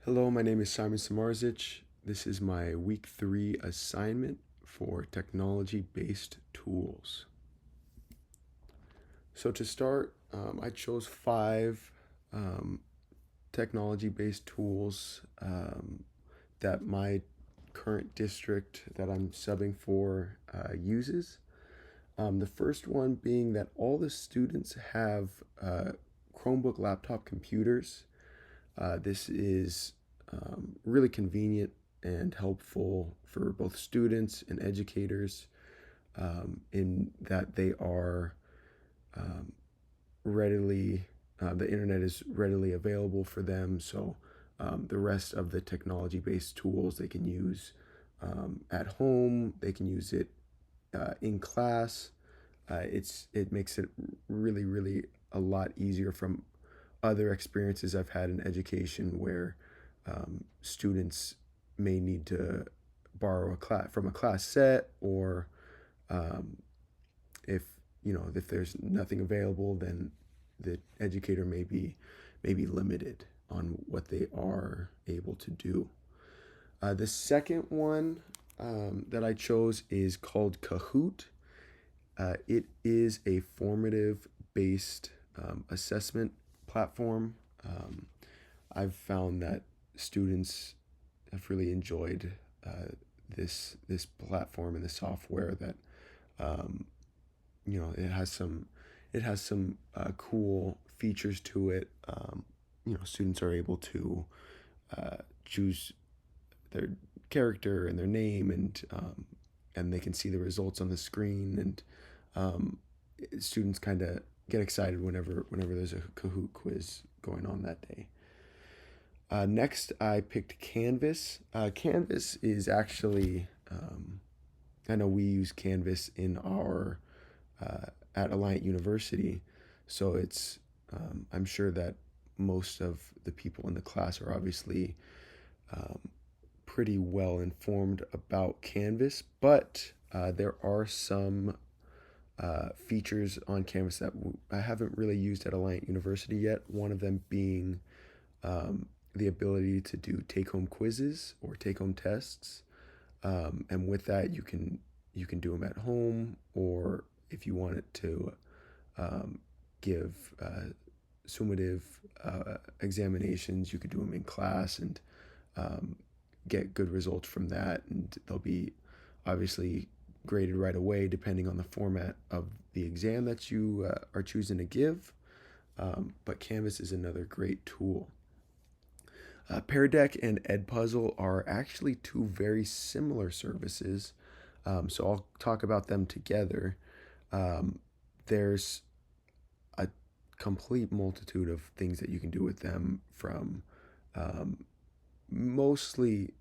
Hello, my name is Samarzich. This is my week 3 assignment for technology-based tools. So to start, I chose 5 um, technology-based tools that my current district that I'm subbing for uses. The first one being that all the students have Chromebook laptop computers. This is really convenient and helpful for both students and educators in that they are um, readily, the internet is readily available for them. So the rest of the technology based tools they can use at home, they can use it in class. It makes it really a lot easier from other experiences I've had in education where students may need to borrow a class from a class set, or um, if if there's nothing available, then the educator may be limited on what they are able to do. The second one that I chose is called Kahoot. It is a formative based assessment platform. Um, I've found that students have really enjoyed this platform and the software. That um, it has some cool features to it. Students are able to choose their character and their name, and they can see the results on the screen, and um, students kind of get excited whenever there's a Kahoot quiz going on that day. Next, I picked Canvas. Canvas is actually, I know we use Canvas in our at Alliant University, so I'm sure that most of the people in the class are obviously um, pretty well informed about Canvas, but there are some features on Canvas that I haven't really used at Alliant University yet. One of them being the ability to do take-home quizzes or take-home tests, and with that you can do them at home, or if you want it to um, give summative examinations, you could do them in class and um, get good results from that, and they'll be obviously graded right away depending on the format of the exam that you are choosing to give. But Canvas is another great tool. Pear Deck and Edpuzzle are actually two very similar services, so I'll talk about them together. There's a complete multitude of things that you can do with them, from um, mostly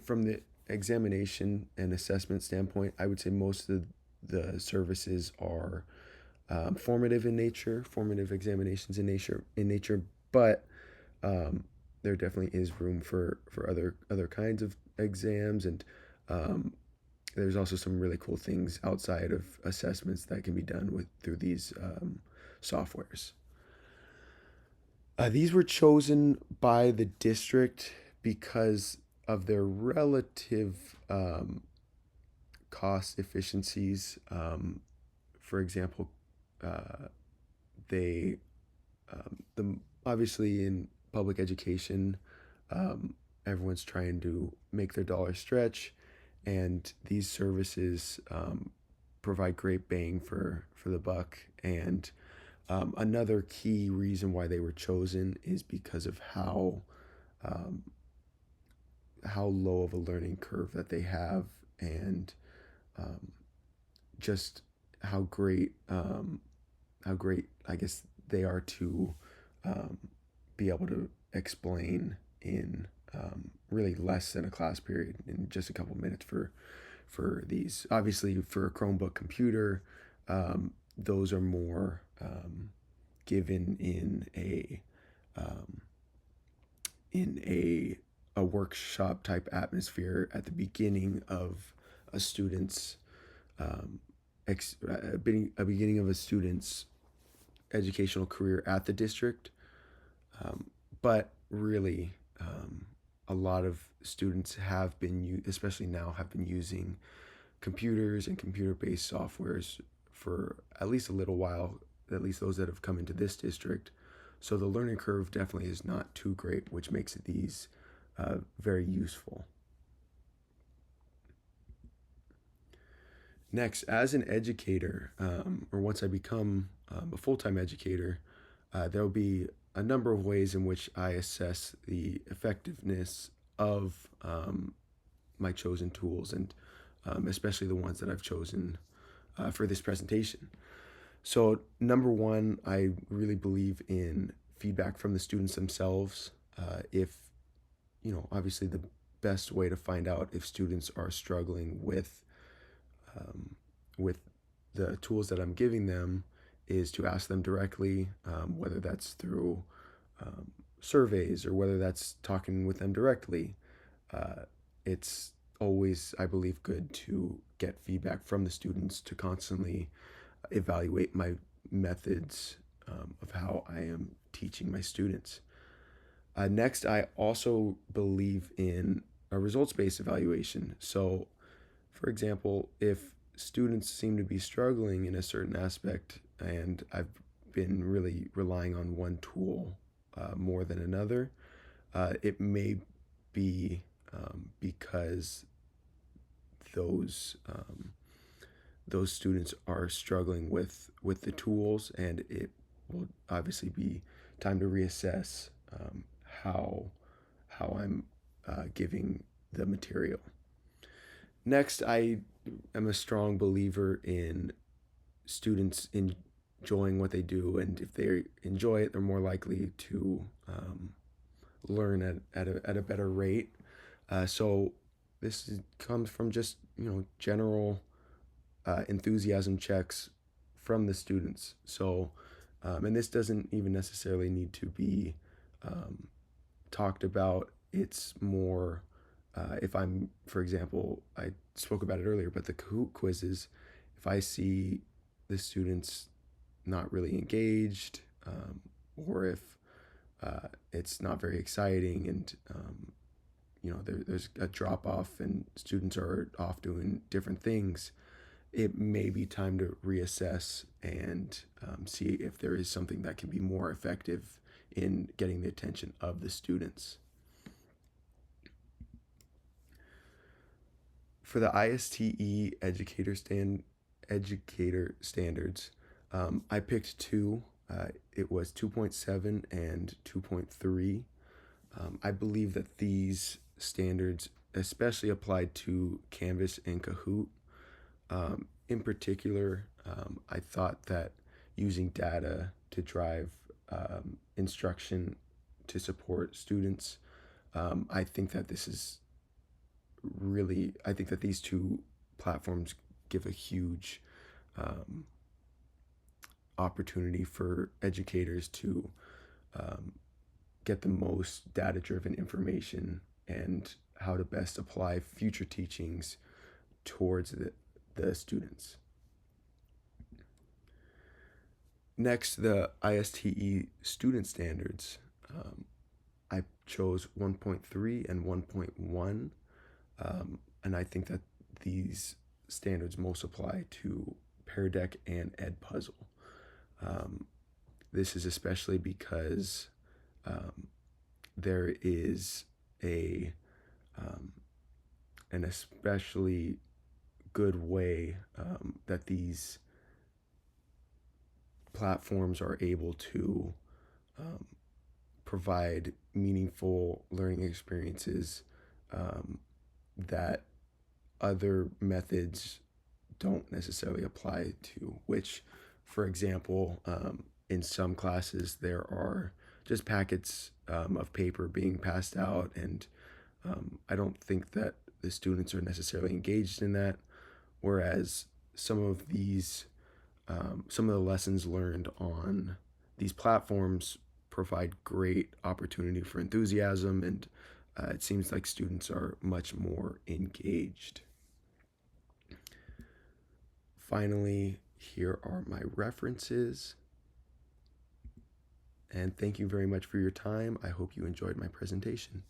from the examination and assessment standpoint. I would say most of the services are formative examinations in nature, but um, there definitely is room for other kinds of exams, and um, there's also some really cool things outside of assessments that can be done with through these softwares. These were chosen by the district because of their relative cost efficiencies. For example, uh, they the obviously in public education, um, everyone's trying to make their dollar stretch, and these services provide great bang for the buck. And another key reason why they were chosen is because of um, how low of a learning curve that they have, and um, just how great I guess they are to um, be able to explain in really less than a class period, in just a couple minutes for these. Obviously, for a Chromebook computer, those are more given um, in a workshop type atmosphere at the beginning of a student's um, beginning of a student's educational career at the district. But really, a lot of students have been, especially now, have been using computers and computer-based softwares for at least a little while, at least those that have come into this district. So the learning curve definitely is not too great, which makes these very useful. Next, as an educator, or once I become a full-time educator, there will be a number of ways in which I assess the effectiveness of my chosen tools, and especially the ones that I've chosen for this presentation. So, number one, I really believe in feedback from the students themselves. If, obviously the best way to find out if students are struggling with the tools that I'm giving them is to ask them directly, whether that's through surveys or whether that's talking with them directly. It's always, I believe, good to get feedback from the students to constantly evaluate my methods of how I am teaching my students. Next, I also believe in a results-based evaluation. So, for example, if students seem to be struggling in a certain aspect and I've been really relying on one tool more than another, it may be because those those students are struggling with the tools, and it will obviously be time to reassess how I'm giving the material. Next, I am a strong believer in students enjoying what they do, and if they enjoy it, they're more likely to learn at a better rate. So comes from just general enthusiasm checks from the students. So, and this doesn't even necessarily need to be talked about. It's more if I'm, for example, I spoke about it earlier, but the Kahoot quizzes, if I see the students not really engaged, or if it's not very exciting, and there's a drop off and students are off doing different things, it may be time to reassess and see if there is something that can be more effective in getting the attention of the students. For the ISTE educator standards, I picked two. It was 2.7 and 2.3. I believe that these standards, especially applied to Canvas and Kahoot, in particular, I thought that using data to drive instruction to support students, I think that I think that these two platforms give a huge opportunity for educators to get the most data-driven information and how to best apply future teachings towards the students. Next, the ISTE student standards. I chose 1.3 and 1.1, and I think that these standards most apply to Pear Deck and Edpuzzle. This is especially because there is an especially good way that these platforms are able to provide meaningful learning experiences that other methods don't necessarily apply to, which, for example, in some classes there are just packets of paper being passed out, and I don't think that the students are necessarily engaged in that, whereas some of the lessons learned on these platforms provide great opportunity for enthusiasm, and it seems like students are much more engaged. Finally, here are my references. And thank you very much for your time. I hope you enjoyed my presentation.